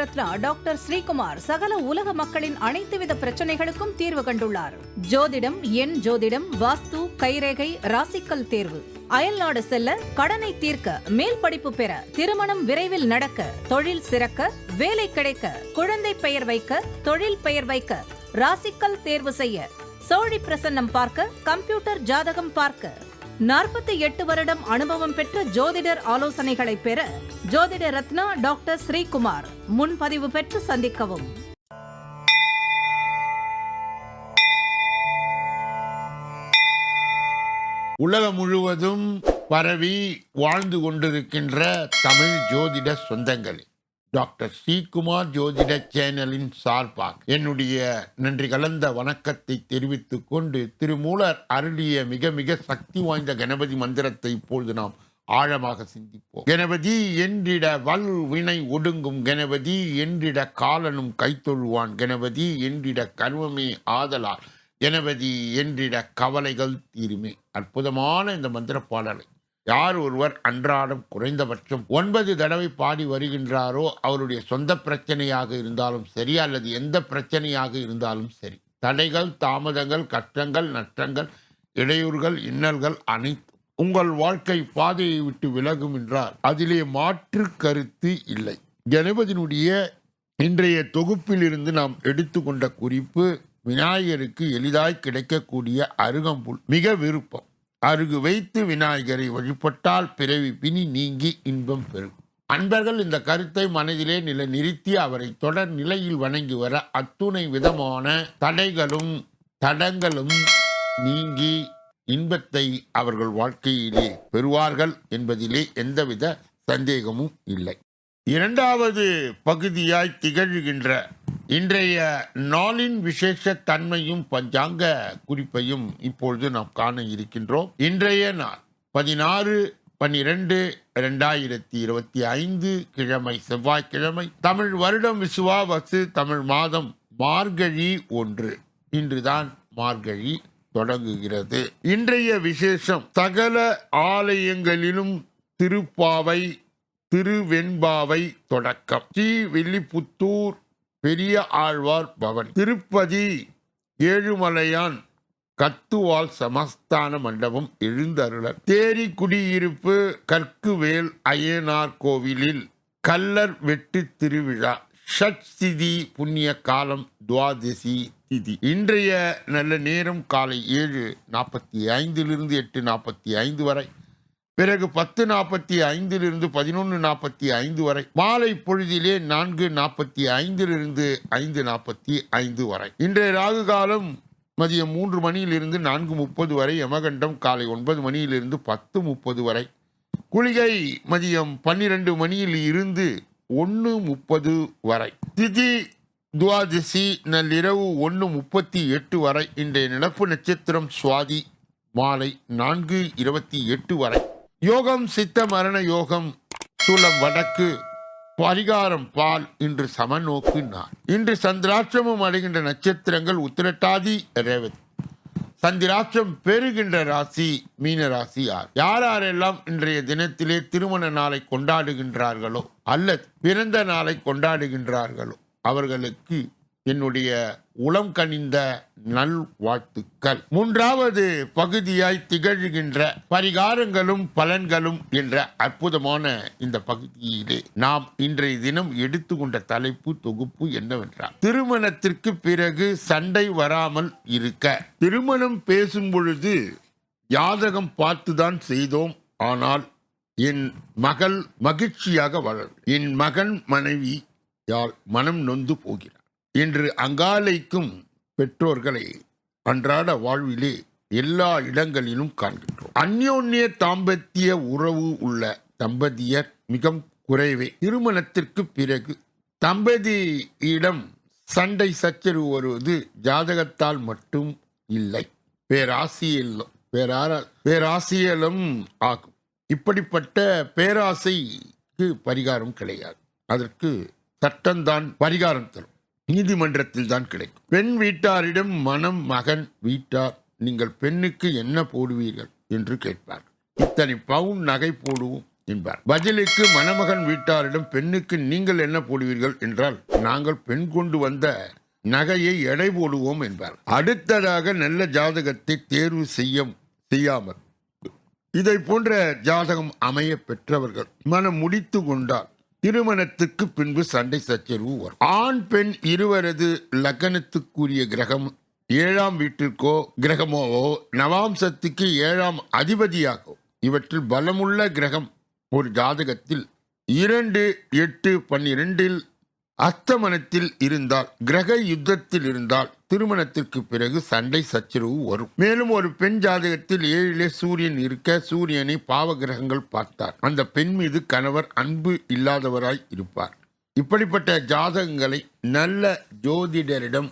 Ratna doctor Sreekumar சகல உலக மக்களின் அனைத்து வித பிரச்சனைகளுக்கும் தீர்வு கண்டுள்ளார். ஜோதிடம், எண் ஜோதிடம், வாஸ்து, கைரேகை, ராசிக்கல் தேர்வு, அயல்நாடு செல்ல, கடனை தீர்க்க, மேல் படிப்பு பெற, திருமணம் விரைவில் நடக்க, தொழில் சிறக்க, வேலை கிடைக்க, குழந்தை பெயர் வைக்க, தொழில் பெயர் வைக்க, ராசிக்கல் தேர்வு செய்ய, சோழி பிரசன்னம் பார்க்க, கம்ப்யூட்டர் ஜாதகம் பார்க்க, 48 வருடம் அனுபவம் பெற்ற ஜோதிடர் ஆலோசனைகளை பெற ஜோதிட ரத்னா டாக்டர் ஸ்ரீகுமார். முன்பதிவு பெற்று சந்திக்கவும். உலகம் முழுவதும் பரவி வாழ்ந்து கொண்டிருக்கின்ற தமிழ் ஜோதிட சொந்தங்களே, டாக்டர் ஸ்ரீகுமார் ஜோதிட சேனலின் சார்பாக என்னுடைய நன்றி கலந்த வணக்கத்தை தெரிவித்துக் கொண்டு திருமூலர் அருளிய மிக மிக சக்தி வாய்ந்த கணபதி மந்திரத்தை இப்பொழுது நாம் ஆழமாக சிந்திப்போம். கணபதி என்றிட வல் வினை ஒடுங்கும், கணபதி என்றிட காலனும் கைத்தொழுவான், கணபதி என்றிட கர்வமே ஆதலால், கணபதி என்றிட கவலைகள் தீருமே. அற்புதமான இந்த மந்திர பாடலை யார் ஒருவர் அன்றாடம் குறைந்தபட்சம் 9 தடவை பாடி வருகின்றாரோ அவருடைய சொந்த பிரச்சனையாக இருந்தாலும் சரி அல்லது எந்த பிரச்சனையாக இருந்தாலும் சரி, தடைகள், தாமதங்கள், கஷ்டங்கள், நஷ்டங்கள், இடையூறுகள், இன்னல்கள் அனைத்து உங்கள் வாழ்க்கை பாதையை விட்டு விலகும் என்றால் அதிலே மாற்று கருத்து இல்லை. கணபதியினுடைய இன்றைய தொகுப்பில் இருந்து நாம் எடுத்துக்கொண்ட குறிப்பு, விநாயகருக்கு எளிதாய் கிடைக்கக்கூடிய அருகம்புல் மிக விருப்பம். அருகு வைத்து விநாயகரை வழிபட்டால் பிறவி பிணி நீங்கி இன்பம் பெறும். அன்பர்கள் இந்த கருத்தை மனதிலே நிறுத்தி அவரை தொடர் நிலையில் வணங்கி வர அத்துணை விதமான தடைகளும் தடங்களும் நீங்கி இன்பத்தை அவர்கள் வாழ்க்கையிலே பெறுவார்கள் என்பதிலே எந்தவித சந்தேகமும் இல்லை. இரண்டாவது பகுதியாய் திகழ்கின்ற இன்றைய நாளின் விசேஷ தன்மையும் பஞ்சாங்க குறிப்பையும் இப்பொழுது நாம் காண இருக்கின்றோம். இன்றைய நாள் 16/12/2025 கிழமை, செவ்வாய்க்கிழமை, தமிழ் வருடம் விசுவாவசு தமிழ் மாதம் மார்கழி 1. இன்றுதான் மார்கழி தொடங்குகிறது. இன்றைய விசேஷம், சகல ஆலயங்களிலும் திருப்பாவை, திருவெண்பாவை தொடக்கம், ஸ்ரீ வில்லிபுத்தூர் பெரிய ஆழ்வார் பவன், திருப்பதி ஏழுமலையான் கத்துவால் சமஸ்தான மண்டபம் எழுந்தருளர், தேரி குடியிருப்பு கற்குவேல் அய்யனார் கோவிலில் கல்லர் வெட்டு திருவிழா, ஷட்சிதி புண்ணிய காலம், துவாதசி திதி. இன்றைய நல்ல நேரம் காலை 7:45 8:45 வரை, பிறகு 10:45 11:45 வரை, மாலை பொழுதிலே 4:45 5:45 வரை. இன்றைய ராகு காலம் மதியம் 3 மணியிலிருந்து 4:30 வரை, யமகண்டம் காலை 9 மணியிலிருந்து 10:30 வரை, குளிகை மதியம் 12 மணியில் இருந்து 1:30 வரை, திதி துவாதசி நள்ளிரவு 1:38 வரை. இன்றைய நிலப்பு நட்சத்திரம் சுவாதி, மாலை 4:28 வரை. யோகம் சித்த மரண யோகம், சூலம் வடக்கு, பரிகாரம் பால். இன்று சமநோக்கு நாள். இன்று சந்திராட்சமும் அடைகின்ற நட்சத்திரங்கள் உத்திரட்டாதி, ரேவதி. சந்திராட்சம் பெறுகின்ற ராசி மீன ராசி. யாரெல்லாம் இன்றைய தினத்திலே திருமண நாளை கொண்டாடுகின்றார்களோ அல்லது பிறந்த நாளை கொண்டாடுகின்றார்களோ அவர்களுக்கு என்னுடைய உளம் கனிந்த நல்வாழ்த்துக்கள். மூன்றாவது பகுதியாய் திகழ்கின்ற பரிகாரங்களும் பலன்களும் என்ற அற்புதமான இந்த பகுதியிலே நாம் இன்றைய தினம் எடுத்துக்கொண்ட தலைப்பு தொகுப்பு என்னவென்றால், திருமணத்திற்கு பிறகு சண்டை வராமல் இருக்க. திருமணம் பேசும் பொழுது ஜாதகம் பார்த்துதான் செய்தோம், ஆனால் என் மகள் மகிழ்ச்சியாக வளரும், என் மகன் மனைவி யால் மனம் நொந்து போகிறார் என்று அங்காலைக்கும் பெற்றோர்களை அன்றாட வாழ்விலே எல்லா இடங்களிலும் காண்கின்றோம். அந்யோன்ய தாம்பத்திய உறவு உள்ள தம்பதியர் மிக குறைவே. திருமணத்திற்கு பிறகு தம்பதியிடம் சண்டை சச்சரவு வருவது ஜாதகத்தால் மட்டும் இல்லை, பேராசியலும் ஆகும். இப்படிப்பட்ட பேராசைக்கு பரிகாரம் கிடையாது. அதற்கு சட்டம்தான் பரிகாரம் தரும், நீதிமன்றத்தில் தான் கிடைக்கும். பெண் வீட்டாரிடம் மகன் வீட்டார் நீங்கள் பெண்ணுக்கு என்ன போடுவீர்கள் என்று கேட்பார்கள். இத்தனை பவுன் நகை போடுவோம், என்பார். பதிலுக்கு மணமகன் வீட்டாரிடம் பெண்ணுக்கு நீங்கள் என்ன போடுவீர்கள் என்றால், நாங்கள் பெண் கொண்டு வந்த நகையை எடை போடுவோம் என்பார். அடுத்ததாக நல்ல ஜாதகத்தை தேர்வு செய்யாமல் இதை போன்ற ஜாதகம் அமைய பெற்றவர்கள் மனம் முடித்து கொண்டால் திருமணத்துக்கு பின்பு சண்டை சச்சரவு வரும். ஆண் பெண் இருவரது லக்னத்துக்குரிய கிரகம் 7ஆம் வீட்டிற்கோ கிரகமோ நவாம்சத்துக்கு 7ஆம் அதிபதியாகும். இவற்றில் பலமுள்ள கிரகம் ஒரு ஜாதகத்தில் 2, 8, 12 அஸ்தமனத்தில் இருந்தால், கிரக யுத்தத்தில் இருந்தால் திருமணத்திற்கு பிறகு சண்டை சச்சரவு வரும். மேலும் ஒரு பெண் ஜாதகத்தில் 7 சூரியன் இருக்க சூரியனை பாவ கிரகங்கள் பார்த்தார். அந்த பெண் மீது கணவர் அன்பு இல்லாதவராய் இருப்பார். இப்படிப்பட்ட ஜாதகங்களை நல்ல ஜோதிடரிடம்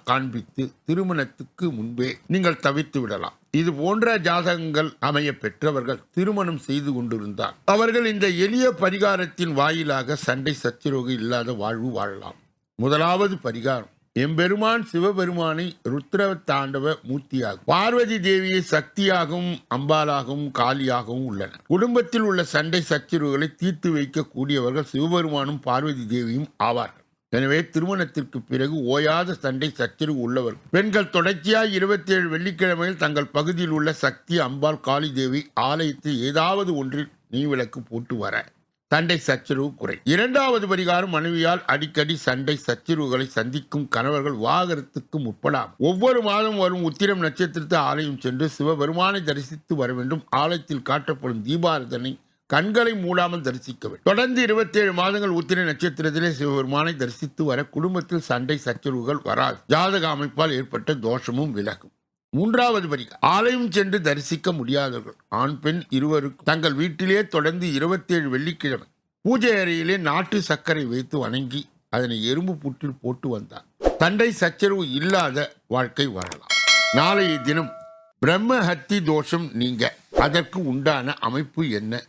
காண்பித்து திருமணத்துக்கு முன்பே நீங்கள் தவிர்த்து விடலாம். இது போன்ற ஜாதகங்கள் அமைய பெற்றவர்கள் திருமணம் செய்து கொண்டிருந்தால் அவர்கள் இந்த எளிய பரிகாரத்தின் வாயிலாக சண்டை சச்சரவு இல்லாத வாழ்வு வாழலாம். முதலாவது பரிகாரம், எம்பெருமான் சிவபெருமானை ருத்ர தாண்டவ மூர்த்தியாகும், பார்வதி தேவியை சக்தியாகவும் அம்பாலாகவும் காளியாகவும் உள்ளனர். குடும்பத்தில் உள்ள சண்டை சச்சரவுகளை தீர்த்து வைக்கக்கூடியவர்கள் சிவபெருமானும் பார்வதி தேவியும் ஆவார்கள். எனவே திருமணத்திற்கு பிறகு ஓயாத சண்டை சச்சரவு உள்ளவர் பெண்கள் தொடர்ச்சியாய் 27 வெள்ளிக்கிழமையில் தங்கள் பகுதியில் உள்ள சக்தி அம்பாள் காளி தேவி ஆலயத்தில் ஏதாவது ஒன்றில் நெய்விளக்கு போட்டு வர சண்டை சச்சரவு குறை. 2வது பரிகாரம், மனைவியால் அடிக்கடி சண்டை சச்சரவுகளை சந்திக்கும் கணவர்கள் விவாகரத்துக்கு முற்படாம். ஒவ்வொரு மாதம் வரும் உத்திரம் நட்சத்திரத்தை ஆலயம் சென்று சிவபெருமானை தரிசித்து வர வேண்டும். ஆலயத்தில் காட்டப்படும் தீபாரதனை கண்களை மூடாமல் தரிசிக்க வேண்டும். தொடர்ந்து 27 மாதங்கள் உத்திர நட்சத்திரத்திலே சிவபெருமானை தரிசித்து வர குடும்பத்தில் சண்டை சச்சரவுகள் வராது. ஜாதக அமைப்பால் ஏற்பட்ட தோஷமும் விலகும். 3வது பரிகாரம், ஆலயம் சென்று தரிசிக்க முடியாதவர்கள் ஆண் பெண் இருவருக்கும் தங்கள் வீட்டிலே தொடர்ந்து 27 வெள்ளிக்கிழமை பூஜை அறையிலே நாட்டு சர்க்கரை வைத்து வணங்கி அதனை எறும்பு புற்றில் போட்டு வந்தார் சண்டை சச்சரவு இல்லாத வாழ்க்கை வாழலாம். நாளைய தினம் பிரம்ம ஹத்தி தோஷம் நீங்க அதற்கு உண்டான அமைப்பு என்ன,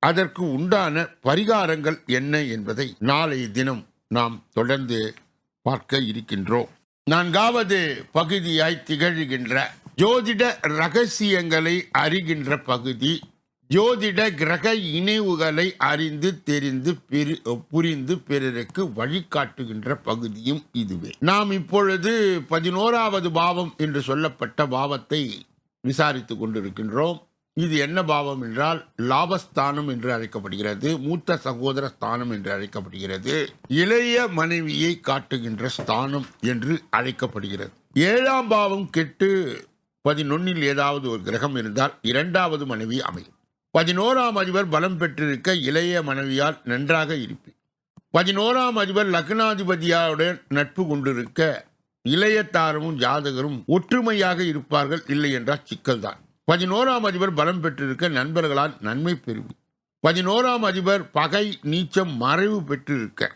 அதற்கு உண்டான பரிகாரங்கள் என்ன என்பதை நாளைய தினம் நாம் தொடர்ந்து பார்க்க இருக்கின்றோம். 4வது பகுதியாய் திகழ்கின்ற ஜோதிட ரகசியங்களை அறிகின்ற பகுதி, ஜோதிட கிரக இணைவுகளை அறிந்து தெரிந்து புரிந்து பிறருக்கு வழிகாட்டுகின்ற பகுதியும் இதுவே. நாம் இப்பொழுது 11வது பாவம் என்று சொல்லப்பட்ட பாவத்தை விசாரித்துக் கொண்டிருக்கின்றோம். இது என்ன பாவம் என்றால் லாபஸ்தானம் என்று அழைக்கப்படுகிறது, மூத்த சகோதர ஸ்தானம் என்று அழைக்கப்படுகிறது, இளைய மனைவியை காட்டுகின்ற ஸ்தானம் என்று அழைக்கப்படுகிறது. 7ஆம் பாவம் கெட்டு 11 ஏதாவது ஒரு கிரகம் இருந்தால் 2வது மனைவி அமையும். 11ஆம் அதிபர் பலம் பெற்றிருக்க இளைய மனைவியால் நன்றாக இருப்பேன். 11ஆம் அதிபர் லக்னாதிபதியாருடன் நட்பு கொண்டிருக்க இளைய தாரமும் ஜாதகரும் ஒற்றுமையாக இருப்பார்கள். இல்லை என்றால் சிக்கல்தான். 11ஆம் அதிபர் பலம் பெற்றிருக்க நண்பர்களால் நன்மை பெறுவி. 11ஆம் அதிபர் பகை நீச்சம் மறைவு பெற்றிருக்க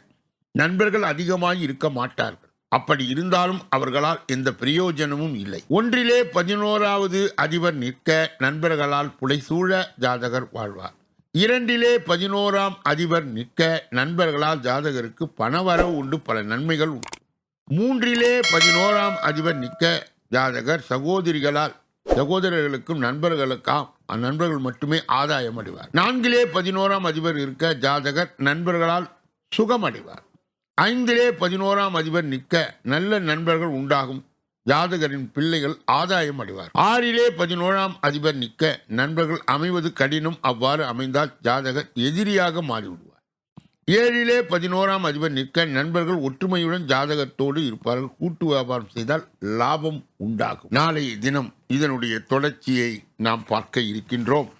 நண்பர்கள் அதிகமாக இருக்க மாட்டார்கள். அப்படி இருந்தாலும் அவர்களால் எந்த பிரயோஜனமும் இல்லை. ஒன்றிலே 11வது அதிபர் நிற்க நண்பர்களால் புடைசூழ ஜாதகர் வாழ்வார். 2லே 11ஆம் அதிபர் நிற்க நண்பர்களால் ஜாதகருக்கு பணவரவு உண்டு, பல நன்மைகள் உண்டு. 3லே 11ஆம் அதிபர் நிற்க ஜாதகர் சகோதரர்களுக்கும் நண்பர்களுக்காம் நண்பர்கள் மட்டுமே ஆதாயம் அடைவார். 4லே 11ஆம் அதிபர் இருக்க ஜாதகர் நண்பர்களால் சுகம் அடைவார். 5லே 11ஆம் அதிபர் நிற்க நல்ல நண்பர்கள் உண்டாகும், ஜாதகரின் பிள்ளைகள் ஆதாயம் அடைவார். 6லே 11ஆம் அதிபர் நிற்க நண்பர்கள் அமைவது கடினம், அவ்வாறு அமைந்தால் ஜாதகர் எதிரியாக மாறிவிடுவார். 7லே 11ஆம் அதிபர் நிற்க நண்பர்கள் ஒற்றுமையுடன் ஜாதகத்தோடு இருப்பார்கள், கூட்டு வியாபாரம் செய்தால் லாபம் உண்டாகும். நாளைய தினம் இதனுடைய தொடர்ச்சியை நாம் பார்க்க இருக்கின்றோம்.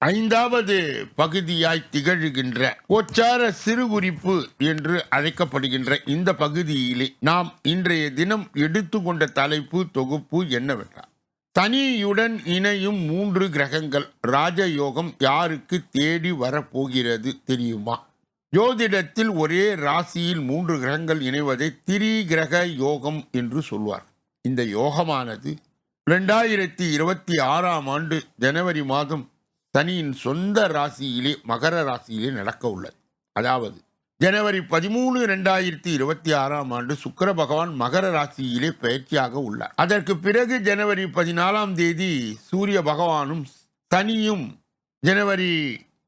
5வது பகுதியாய் திகழ்கின்ற கோச்சார சிறுகுறிப்பு என்று அழைக்கப்படுகின்ற இந்த பகுதியிலே நாம் இன்றைய தினம் எடுத்துக்கொண்ட தலைப்பு தொகுப்பு என்னவென்றால், சனியுடன் இணையும் 3 கிரகங்கள் ராஜயோகம் யாருக்கு தேடி வரப்போகிறது தெரியுமா? ஜோதிடத்தில் ஒரே ராசியில் 3 கிரகங்கள் இணைவதை திரிகிரக யோகம் என்று சொல்வார். இந்த யோகமானது 2026ஆம் ஆண்டு ஜனவரி மாதம் சனியின் சொந்த ராசியிலே மகர ராசியிலே நடக்க உள்ளது. அதாவது ஜனவரி 13, 2026ஆம் ஆண்டு சுக்கிர பகவான் மகர ராசியிலே பயிற்சியாக உள்ளார். அதற்கு பிறகு ஜனவரி 14ஆம் தேதி சூரிய பகவானும் சனியும் ஜனவரி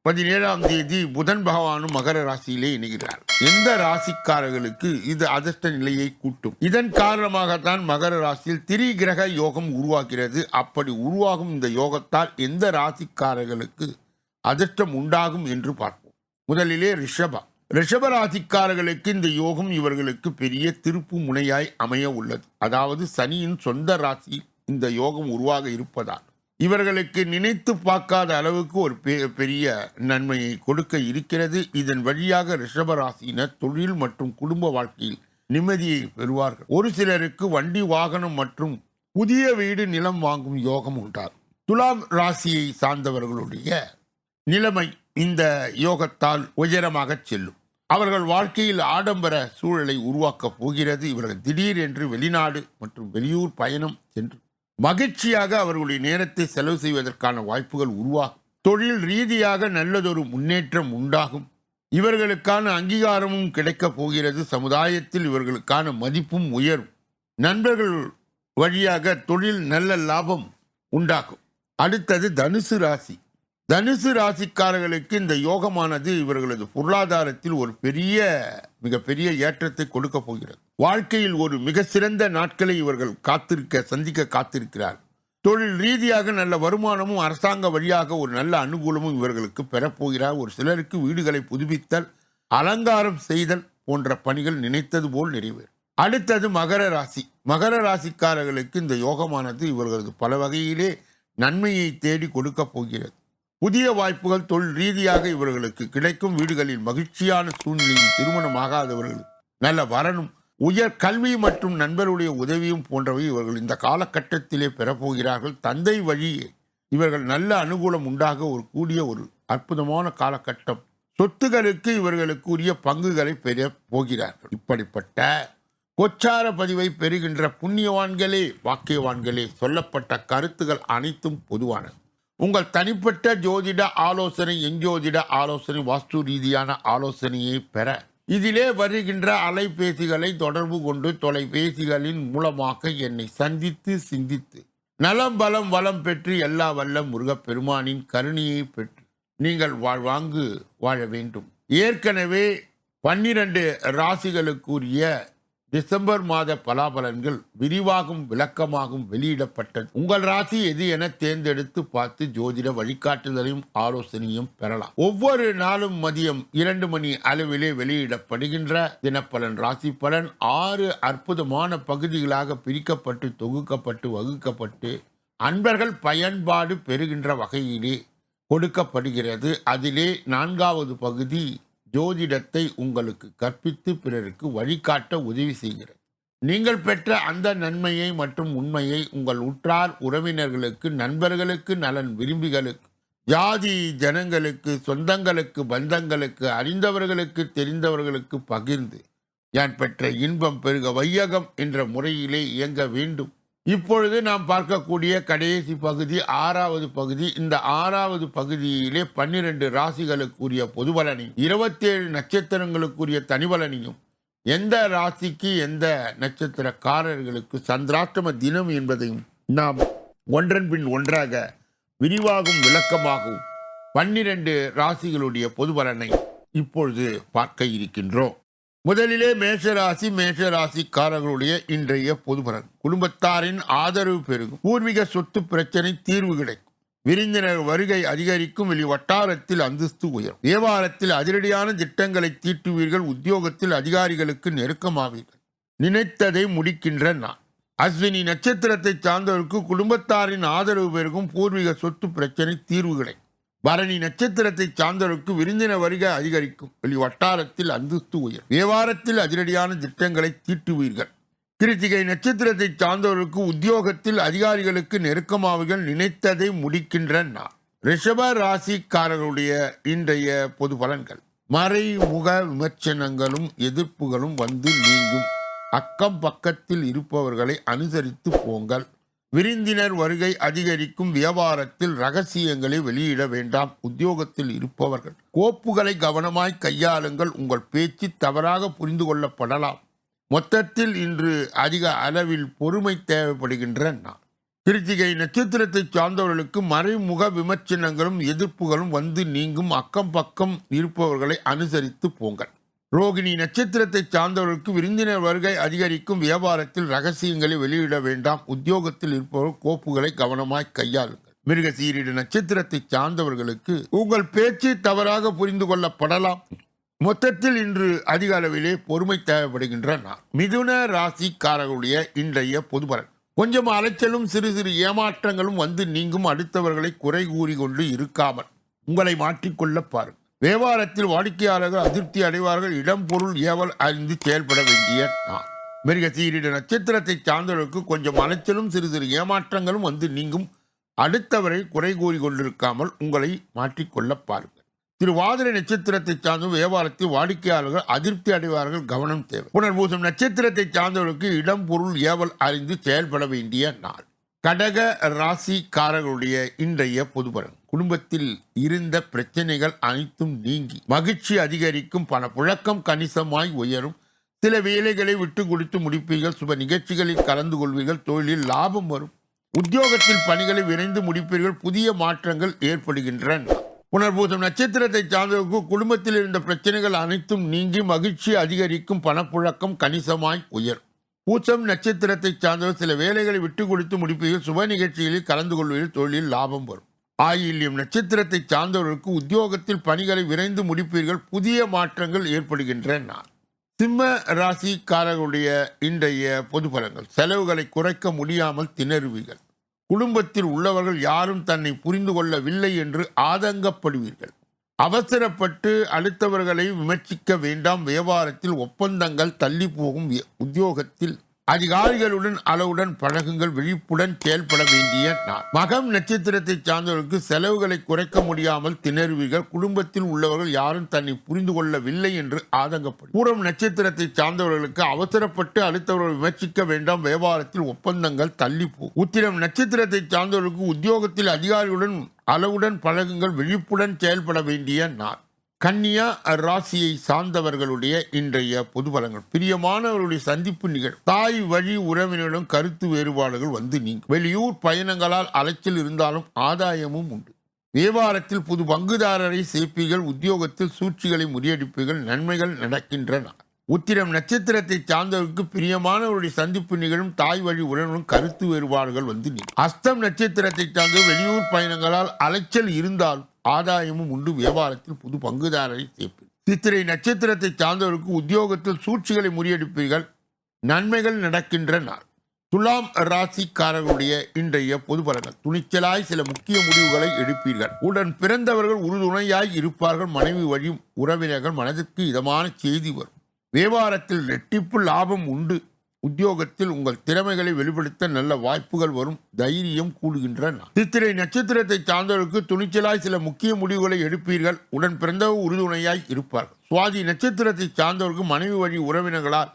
17ஆம் தேதி புதன் பகவானும் மகர ராசியிலே இணைகிறார். எந்த ராசிக்காரர்களுக்கு இது அதிர்ஷ்ட நிலையை கூட்டும். இதன் காரணமாகத்தான் மகர ராசியில் திரிகிரக யோகம் உருவாகிறது. அப்படி உருவாகும் இந்த யோகத்தால் எந்த ராசிக்காரர்களுக்கு அதிர்ஷ்டம் உண்டாகும் என்று பார்ப்போம். முதலிலே ரிஷப ராசிக்காரர்களுக்கு இந்த யோகம் இவர்களுக்கு பெரிய திருப்பு முனையாய் அமைய உள்ளது. அதாவது சனியின் சொந்த ராசியில் இந்த யோகம் உருவாக இருப்பதால் இவர்களுக்கு நினைத்து பார்க்காத அளவுக்கு ஒரு பெரிய நன்மையை கொடுக்க இருக்கிறது. இதன் வழியாக ரிஷப ராசியினர் தொழில் மற்றும் குடும்ப வாழ்க்கையில் நிம்மதியை பெறுவார்கள். ஒரு சிலருக்கு வண்டி வாகனம் மற்றும் புதிய வீடு நிலம் வாங்கும் யோகம் உண்டாகும். துலாம் ராசியை சார்ந்தவர்களுடைய நிலைமை இந்த யோகத்தால் உயரமாக செல்லும். அவர்கள் வாழ்க்கையில் ஆடம்பர சூழலை உருவாக்கப் போகிறது. இவர்கள் திடீர் என்று வெளிநாடு மற்றும் வெளியூர் பயணம் சென்று மகிழ்ச்சியாக அவர்களுடைய நேரத்தை செலவு செய்வதற்கான வாய்ப்புகள் உருவாகும். தொழில் ரீதியாக நல்லதொரு முன்னேற்றம் உண்டாகும். இவர்களுக்கான அங்கீகாரமும் கிடைக்கப் போகிறது. சமுதாயத்தில் இவர்களுக்கான மதிப்பும் உயரும். நண்பர்கள் வழியாக தொழில் நல்ல லாபம் உண்டாகும். அடுத்தது தனுசு ராசி. தனுசு ராசிக்காரர்களுக்கு இந்த யோகமானது இவர்களது பொருளாதாரத்தில் ஒரு மிகப்பெரிய ஏற்றத்தை கொடுக்க போகிறது. வாழ்க்கையில் ஒரு மிக சிறந்த நாட்களை இவர்கள் சந்திக்க காத்திருக்கிறார். தொழில் ரீதியாக நல்ல வருமானமும் அரசாங்க வழியாக ஒரு நல்ல அனுகூலமும் இவர்களுக்கு பெறப்போகிறார். ஒரு சிலருக்கு வீடுகளை புதுப்பித்தல், அலங்காரம் செய்தல் போன்ற பணிகள் நினைத்தது போல் நிறைவேறும். அடுத்தது மகர ராசி. மகர ராசிக்காரர்களுக்கு இந்த யோகமானது இவர்களது பல வகையிலே நன்மையை தேடி கொடுக்க போகிறது. புதிய வாய்ப்புகள் தொழில் ரீதியாக இவர்களுக்கு கிடைக்கும். வீடுகளில் மகிழ்ச்சியான சூழ்நிலையில் திருமணமாகாதவர்களுக்கு நல்ல வரணும், உயர் கல்வி மற்றும் நண்பருடைய உதவியும் போன்றவை இவர்கள் இந்த காலகட்டத்திலே பெறப்போகிறார்கள். தந்தை வழியே இவர்கள் நல்ல அனுகூலம் உண்டாக ஒரு அற்புதமான காலகட்டம். சொத்துகளுக்கு இவர்களுக்கு உரிய பங்குகளை பெற போகிறார்கள். இப்படிப்பட்ட கொச்சார பதிவை பெறுகின்ற புண்ணியவான்களே, வாக்கியவான்களே, சொல்லப்பட்ட கருத்துகள் அனைத்தும் பொதுவானது. உங்கள் தனிப்பட்ட ஜோதிட ஆலோசனை, எஞ்சோதிட ஆலோசனை, வாஸ்து ரீதியான ஆலோசனையை பெற இதிலே வருகின்ற அலைபேசிகளை தொடர்பு கொண்டு தொலைபேசிகளின் மூலமாக என்னை சந்தித்து சிந்தித்து நலம் பலம் வளம் பெற்று எல்லா வல்ல முருகப்பெருமானின் கருணையை பெற்று நீங்கள் வாழ்வாங்கு வாழ வேண்டும். ஏற்கனவே 12 ராசிகளுக்குரிய டிசம்பர் மாத பலாபலன்கள் விரிவாகும் விளக்கமாகவும் வெளியிடப்பட்டது. உங்கள் ராசி எது என தேர்ந்தெடுத்து பார்த்து ஜோதிட வழிகாட்டுதலையும் ஆலோசனையும் பெறலாம். ஒவ்வொரு நாளும் மதியம் 2 மணி அளவிலே வெளியிடப்படுகின்ற தினப்பலன் ராசி பலன் 6 அற்புதமான பகுதிகளாக பிரிக்கப்பட்டு தொகுக்கப்பட்டு வகுக்கப்பட்டு அன்பர்கள் பயன்பாடு பெறுகின்ற வகையிலே கொடுக்கப்படுகிறது. அதிலே 4வது பகுதி ஜோதிடத்தை உங்களுக்கு கற்பித்து பிறருக்கு வழிகாட்ட உதவி செய்கிறது. நீங்கள் பெற்ற அந்த நன்மையை மற்றும் உண்மையை உங்கள் உற்றார் உறவினர்களுக்கு, நண்பர்களுக்கு, நலன் விரும்பிகளுக்கு, ஜாதி ஜனங்களுக்கு, சொந்தங்களுக்கு, பந்தங்களுக்கு, அறிந்தவர்களுக்கு, தெரிந்தவர்களுக்கு பகிர்ந்து யான் பெற்ற இன்பம் பெருக வையகம் என்ற முறையிலே இயங்க வேண்டும். இப்பொழுது நாம் பார்க்கக்கூடிய கடைசி பகுதி 6வது பகுதி. இந்த 6வது பகுதியிலே 12 ராசிகளுக்குரிய பொதுபலனையும் 27 நட்சத்திரங்களுக்குரிய தனிபலனையும், எந்த ராசிக்கு எந்த நட்சத்திரக்காரர்களுக்கு சந்திராஷ்டம தினம் என்பதையும் நாம் ஒன்றன் பின் ஒன்றாக விரிவாகும் விளக்கமாகவும் 12 ராசிகளுடைய பொதுபலனை இப்பொழுது பார்க்க இருக்கின்றோம். முதலிலே மேஷராசிக்காரர்களுடைய இன்றைய பொதுபலன். குடும்பத்தாரின் ஆதரவு பெருகும். பூர்வீக சொத்து பிரச்சனை தீர்வு கிடைக்கும். விருந்தினர் வருகை அதிகரிக்கும். வெளி வட்டாரத்தில் அந்தஸ்து உயரும். வியாபாரத்தில் அதிரடியான திட்டங்களை தீட்டுவீர்கள். உத்தியோகத்தில் அதிகாரிகளுக்கு நெருக்கமாவீர்கள். நினைத்ததை முடிக்கின்ற நாள். அஸ்வினி நட்சத்திரத்தை சார்ந்தவருக்கு குடும்பத்தாரின் ஆதரவு பெருகும். பூர்வீக சொத்து பிரச்சனை தீர்வு கிடைக்கும். பரணி நட்சத்திரத்தை சார்ந்தவருக்கு விருந்தின வருகை அதிகரிக்கும். வெளி வட்டாரத்தில் அந்தஸ்து உயரும். வியாபாரத்தில் அதிரடியான திட்டங்களை தீட்டுவீர்கள். கிருத்திகை நட்சத்திரத்தை சார்ந்தவருக்கு உத்தியோகத்தில் அதிகாரிகளுக்கு நெருக்கமாவீர்கள். நினைத்ததை முடிக்கின்ற நாள். ரிஷப ராசிக்காரர்களுடைய இன்றைய பொது பலன்கள். மறைமுக விமர்சனங்களும் எதிர்ப்புகளும் வந்து நீங்கும். அக்கம் பக்கத்தில் இருப்பவர்களை அனுசரித்து போங்கள். விருந்தினர் வருகை அதிகரிக்கும். வியாபாரத்தில் ரகசியங்களை வெளியிட வேண்டாம். உத்தியோகத்தில் இருப்பவர்கள் கோப்புகளை கவனமாய் கையாளுங்கள். உங்கள் பேச்சு தவறாக புரிந்து கொள்ளப்படலாம். மொத்தத்தில் இன்று அதிக அளவில் பொறுமை தேவைப்படுகின்ற நாள். கிருத்திகை நட்சத்திரத்தை சார்ந்தவர்களுக்கு மறைமுக விமர்சனங்களும் எதிர்ப்புகளும் வந்து நீங்கும். அக்கம் பக்கம் இருப்பவர்களை அனுசரித்து போங்கள். ரோகிணி நட்சத்திரத்தை சார்ந்தவர்களுக்கு விருந்தினர் வருகை அதிகரிக்கும். வியாபாரத்தில் ரகசியங்களை வெளியிட வேண்டாம். உத்தியோகத்தில் இருப்பவர்கள் கோப்புகளை கவனமாய் கையாளுங்கள். மிருகசீரிட நட்சத்திரத்தை சார்ந்தவர்களுக்கு உங்கள் பேச்சு தவறாக புரிந்து கொள்ளப்படலாம். மொத்தத்தில் இன்று அதிக அளவிலே பொறுமை தேவைப்படுகின்ற நாள். மிதுன ராசிக்காரர்களுடைய இன்றைய பொதுபலன். கொஞ்சம் அலைச்சலும் சிறு சிறு ஏமாற்றங்களும் வந்து நீங்கும். அடுத்தவர்களை குறை கூறி கொண்டு இருக்காமல் உங்களை மாற்றிக்கொள்ள பாருங்கள். வியாபாரத்தில் வாடிக்கையாளர்கள் அதிருப்தி அடைவார்கள். இடம் பொருள் ஏவல் அறிந்து செயல்பட வேண்டிய நாள். மிருகசீரிட நட்சத்திரத்தை சார்ந்தவர்களுக்கு கொஞ்சம் அலைச்சலும் சிறு சிறு ஏமாற்றங்களும் வந்து நீங்கும். அடுத்தவரை குறை கூறி கொண்டிருக்காமல் உங்களை மாற்றிக்கொள்ள பாருங்கள். திருவாதிரை நட்சத்திரத்தை சார்ந்த வியாபாரத்தில் வாடிக்கையாளர்கள் அதிருப்தி அடைவார்கள். கவனம் தேவை. புனர்பூசம் நட்சத்திரத்தை சார்ந்தவர்களுக்கு இடம் பொருள் ஏவல் அறிந்து செயல்பட வேண்டிய நாள். கடக ராசிக்காரர்களுடைய இன்றைய பொதுபலன். குடும்பத்தில் இருந்த பிரச்சனைகள் அனைத்தும் நீங்கி மகிழ்ச்சி அதிகரிக்கும். பணப்புழக்கம் கணிசமாய் உயரும். சில வேலைகளை விட்டு கொடுத்து முடிப்பீர்கள். சுப நிகழ்ச்சிகளில் கலந்து கொள்வீர்கள். தொழிலில் லாபம் வரும். உத்தியோகத்தில் பணிகளை விரைந்து முடிப்பீர்கள். புதிய மாற்றங்கள் ஏற்படுகின்றன. புனர்பூசம் நட்சத்திரத்தை சார்ந்தவர்களுக்கு குடும்பத்தில் இருந்த பிரச்சனைகள் அனைத்தும் நீங்கி மகிழ்ச்சி அதிகரிக்கும். பணப்புழக்கம் கணிசமாய் உயரும். பூசம் நட்சத்திரத்தை சார்ந்தவர் சில வேலைகளை விட்டு கொடுத்து முடிப்பீர்கள். சுப நிகழ்ச்சிகளில் கலந்து கொள்வதில் தொழிலில் லாபம் வரும். ஆயில்யம் நட்சத்திரத்தை சார்ந்தவர்களுக்கு உத்தியோகத்தில் பணிகளை விரைந்து முடிப்பீர்கள். புதிய மாற்றங்கள் ஏற்படுகின்றன. சிம்ம ராசிக்காரர்களுடைய இன்றைய பொது பலன்கள். செலவுகளை குறைக்க முடியாமல் திணறுவீர்கள். குடும்பத்தில் உள்ளவர்கள் யாரும் தன்னை புரிந்து கொள்ளவில்லை என்று ஆதங்கப்படுவீர்கள். அவசரப்பட்டு அடுத்தவர்களை விமர்சிக்க வேண்டாம். வியாபாரத்தில் ஒப்பந்தங்கள் தள்ளி போகும். உத்தியோகத்தில் அதிகாரிகளுடன் அளவுடன் பழகுங்கள். விழிப்புடன் செயல்பட வேண்டிய நாள். மகம் நட்சத்திரத்தை சார்ந்தவர்களுக்கு செலவுகளை குறைக்க முடியாமல் திணறுவீர்கள். குடும்பத்தில் உள்ளவர்கள் யாரும் தன்னை புரிந்து கொள்ளவில்லை என்று ஆதங்கப்படும். பூரம் நட்சத்திரத்தை சார்ந்தவர்களுக்கு அவசரப்பட்டு அடுத்தவர்கள் விமர்சிக்க வேண்டாம். வியாபாரத்தில் ஒப்பந்தங்கள் தள்ளி போகும். உத்திரம் நட்சத்திரத்தை சார்ந்தவர்களுக்கு உத்தியோகத்தில் அதிகாரிகளுடன் அளவுடன் பழகுங்கள். விழிப்புடன் செயல்பட வேண்டிய நாள். கன்னியா ராசியை சார்ந்தவர்களுடைய இன்றைய பொது பலன்கள். பிரியமானவர்களுடைய சந்திப்பு நிகழ்வு. தாய் வழி உறவினரிடம் கருத்து வேறுபாடுகள் வந்து நீங்கும். வெளியூர் பயணங்களால் அலைச்சல் இருந்தாலும் ஆதாயமும் உண்டு. வியாபாரத்தில் புது பங்குதாரரை சேர்ப்பீர்கள். உத்தியோகத்தில் சூழ்ச்சிகளை முறியடிப்பீர்கள். நன்மைகள் நடக்கின்றன. உத்திரம் நட்சத்திரத்தை சார்ந்தவருக்கு பிரியமானவருடைய சந்திப்பு நிகழும். தாய் வழி உறவினரும் கருத்து வேறுபாடுகள் வந்து நீங்கும். அஸ்தம் நட்சத்திரத்தை சார்ந்த வெளியூர் பயணங்களால் அலைச்சல் இருந்தால் ஆதாயமும் உண்டு. வியாபாரத்தில் புது பங்குதாரரை சேர்ப்பீர்கள். சித்திரை நட்சத்திரத்தை சார்ந்தவருக்கு உத்தியோகத்தில் சூழ்ச்சிகளை முறியடிப்பீர்கள். நன்மைகள் நடக்கின்ற நாள். துலாம் ராசிக்காரர்களுடைய இன்றைய பொது பலன்கள். துணிச்சலாய் சில முக்கிய முடிவுகளை எடுப்பீர்கள். உடன் பிறந்தவர்கள் உறுதுணையாய் இருப்பார்கள். மனைவி வழி உறவினர்கள் மனதிற்கு இதமான செய்தி வரும். வியாபாரத்தில் இரட்டிப்பு லாபம் உண்டு. உத்தியோகத்தில் உங்கள் திறமைகளை வெளிப்படுத்த நல்ல வாய்ப்புகள் வரும். தைரியம் கூடுகின்றன. சித்திரை நட்சத்திரத்தை சார்ந்தவர்களுக்கு துணிச்சலாய் சில முக்கிய முடிவுகளை எடுப்பீர்கள். உடன் பிறந்தவர் உறுதுணையாய் இருப்பார்கள். சுவாதி நட்சத்திரத்தை சார்ந்தவர்களுக்கு மனைவி வழி உறவினர்களால்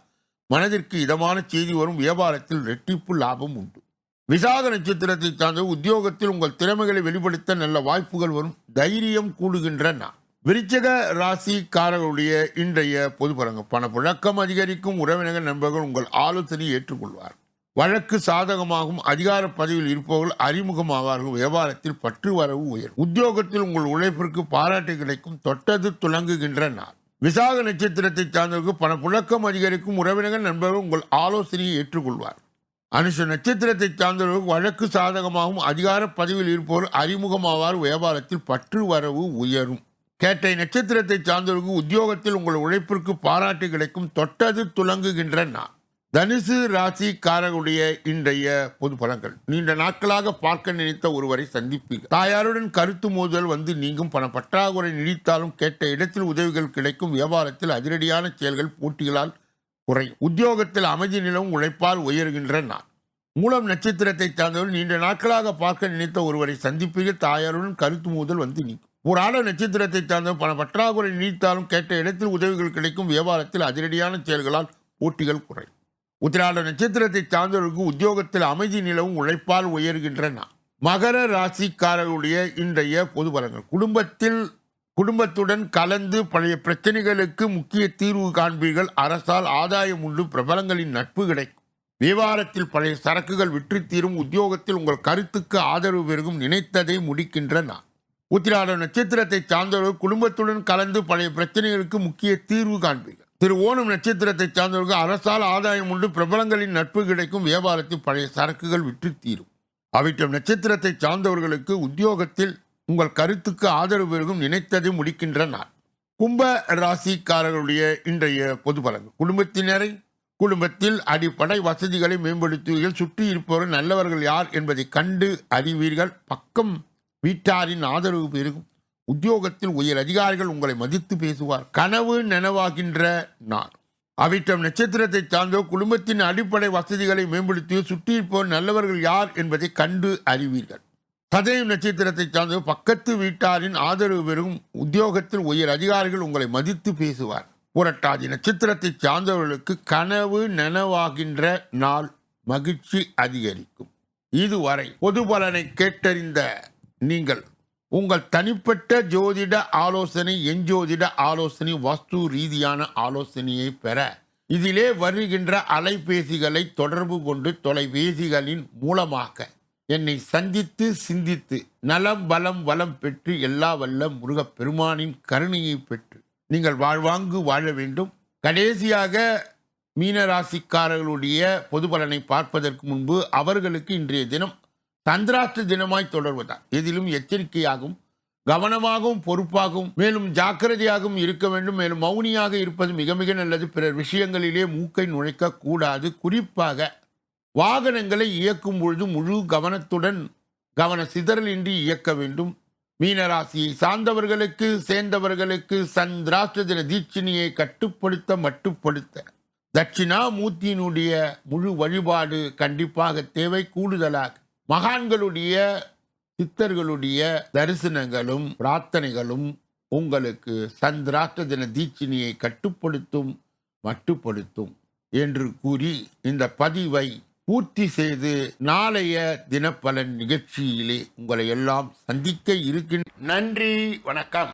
மனதிற்கு இதமான செய்தி வரும். வியாபாரத்தில் இரட்டிப்பு லாபம் உண்டு. விசாக நட்சத்திரத்தை சார்ந்தவர் உத்தியோகத்தில் உங்கள் திறமைகளை வெளிப்படுத்த நல்ல வாய்ப்புகள் வரும். தைரியம் கூடுகின்றன. விருச்சிக ராசிக்காரர்களுடைய இன்றைய பொது பலன்கள். பணப்புழக்கம் அதிகரிக்கும். உறவினர்கள் நண்பர்கள் உங்கள் ஆலோசனையை ஏற்றுக்கொள்வார். வழக்கு சாதகமாகும். அதிகார பதவியில் இருப்பவர்கள் அறிமுகமாவார்கள். வியாபாரத்தில் பற்று வரவு உயரும். உத்தியோகத்தில் உங்கள் உழைப்பிற்கு பாராட்டு கிடைக்கும். தொட்டது துலங்குகின்ற நாள். விசாக நட்சத்திரத்தை சார்ந்தவர்கள் பணப்புழக்கம் அதிகரிக்கும். உறவினர்கள் நண்பர்கள் உங்கள் ஆலோசனையை ஏற்றுக்கொள்வார். அனுஷ நட்சத்திரத்தை சார்ந்தவர்கள் வழக்கு சாதகமாகும். அதிகார பதவியில் இருப்பவர்கள் அறிமுகமாவார். வியாபாரத்தில் பற்று வரவு உயரும். கேட்டை நட்சத்திரத்தை சார்ந்தவர்களுக்கு உத்தியோகத்தில் உங்கள் உழைப்பிற்கு பாராட்டு கிடைக்கும். தொட்டது துலங்குகின்ற நாள். தனுசு ராசிக்காரர்களுடைய இன்றைய பொது பலன்கள். நீண்ட நாட்களாக பார்க்க நினைத்த ஒருவரை சந்திப்பீர்கள். தாயாருடன் கருத்து மோதல் வந்து நீங்கும். பண பற்றாக்குறை நீடித்தாலும் கேட்ட இடத்தில் உதவிகள் கிடைக்கும். வியாபாரத்தில் அதிரடியான செயல்கள் போட்டிகளால் குறையும். உத்தியோகத்தில் அமைதி நிலவும். உழைப்பால் உயர்கின்ற நாள். மூலம் நட்சத்திரத்தை சார்ந்தவர்கள் நீண்ட நாட்களாக பார்க்க நினைத்த ஒருவரை சந்திப்பீர்கள். தாயாருடன் கருத்து மோதல் வந்து நீங்கும். ஒரு ஆட நட்சத்திரத்தை சார்ந்த பண பற்றாக்குறை நீடித்தாலும் கேட்ட இடத்தில் உதவிகள் கிடைக்கும். வியாபாரத்தில் அதிரடியான செயல்களால் போட்டிகள் குறையும். உத்திராட நட்சத்திரத்தை சார்ந்தவர்களுக்கு உத்தியோகத்தில் அமைதி நிலவும். உழைப்பால் உயர்கின்றன. மகர ராசிக்காரர்களுடைய இன்றைய பொது பலன்கள். குடும்பத்துடன் கலந்து பழைய பிரச்சனைகளுக்கு முக்கிய தீர்வு காண்பீர்கள். அரசால் ஆதாயம் உண்டு. பிரபலங்களின் நட்பு கிடைக்கும். வியாபாரத்தில் பழைய சரக்குகள் விற்று தீரும். உத்தியோகத்தில் உங்கள் கருத்துக்கு ஆதரவு பெருகும். நினைத்ததை முடிக்கின்ற நாள். உத்திராட நட்சத்திரத்தை சார்ந்தவர்கள் குடும்பத்துடன் கலந்து பழைய பிரச்சனைகளுக்கு முக்கிய தீர்வு காண்பீர்கள். திரு ஓணம் நட்சத்திரத்தை சார்ந்தவர்கள் அரசால் ஆதாயம் உண்டு. பிரபலங்களின் நட்பு கிடைக்கும். வியாபாரத்தில் பழைய சரக்குகள் விற்று தீரும். அவிட்டம் நட்சத்திரத்தை சார்ந்தவர்களுக்கு உத்தியோகத்தில் உங்கள் கருத்துக்கு ஆதரவு பெருகும். நினைத்ததை முடிக்கின்ற நாள். கும்ப ராசிக்காரர்களுடைய இன்றைய பொது பலன்கள். குடும்பத்தில் அடிப்படை வசதிகளை மேம்படுத்துவீர்கள். சுற்றி இருப்பவர்கள் நல்லவர்கள் யார் என்பதை கண்டு அறிவீர்கள். பக்கம் வீட்டாரின் ஆதரவு பெருகும். உத்தியோகத்தில் உயர் அதிகாரிகள் உங்களை மதித்து பேசுவார். கனவு நனவாகின்ற நாள். அவிட்டம் நட்சத்திரத்தை சார்ந்தோ குடும்பத்தின் அடிப்படை வசதிகளை மேம்படுத்தி சுற்றி இருப்பவர் நல்லவர்கள் யார் என்பதை கண்டு அறிவீர்கள். சதயம் நட்சத்திரத்தை சார்ந்தோ பக்கத்து வீட்டாரின் ஆதரவு பெறும். உத்தியோகத்தில் உயர் அதிகாரிகள் உங்களை மதித்து பேசுவார். புரட்டாதி நட்சத்திரத்தை சார்ந்தவர்களுக்கு கனவு நனவாகின்ற நாள். மகிழ்ச்சி அதிகரிக்கும். இதுவரை பொது பலனை கேட்டறிந்த நீங்கள் உங்கள் தனிப்பட்ட ஜோதிட ஆலோசனை, எஞ்சோதிட ஆலோசனை, வாஸ்து ரீதியான ஆலோசனையை பெற இதிலே வருகின்ற அலைபேசிகளை தொடர்பு கொண்டு தொலைபேசிகளின் மூலமாக என்னை சந்தித்து சிந்தித்து நலம் பலம் வளம் பெற்று எல்லா வல்ல முருகப் பெருமானின் கருணையை பெற்று நீங்கள் வாழ்வாங்கு வாழ வேண்டும். கடைசியாக மீனராசிக்காரர்களுடைய பொது பலனை பார்ப்பதற்கு முன்பு அவர்களுக்கு இன்றைய தினம் சந்திராஷ்ட தினமாய் தொடர்வதால் எதிலும் எச்சரிக்கையாகவும் கவனமாகவும் பொறுப்பாகவும் மேலும் ஜாக்கிரதையாகவும் இருக்க வேண்டும். மேலும் மௌனியாக இருப்பது மிக மிக நல்லது. பிறர் விஷயங்களிலே மூக்கை நுழைக்க கூடாது. குறிப்பாக வாகனங்களை இயக்கும் பொழுது முழு கவனத்துடன் கவன சிதறலின்றி இயக்க வேண்டும். மீனராசியை சார்ந்தவர்களுக்கு சேர்ந்தவர்களுக்கு சந்திராஷ்ட தின தீட்சணியை மட்டுப்படுத்த தட்சிணாமூர்த்தியினுடைய முழு வழிபாடு கண்டிப்பாக தேவை. கூடுதலாக மகான்களுடைய சித்தர்களுடைய தரிசனங்களும் பிரார்த்தனைகளும் உங்களுக்கு சந்திராஷ்ட தின தீட்சணியை மட்டுப்படுத்தும் என்று கூறி இந்த பதிவை பூர்த்தி செய்து நாளைய தினப்பலன் நிகழ்ச்சியிலே உங்களை எல்லாம் சந்திக்க இருக்கின்ற. நன்றி, வணக்கம்.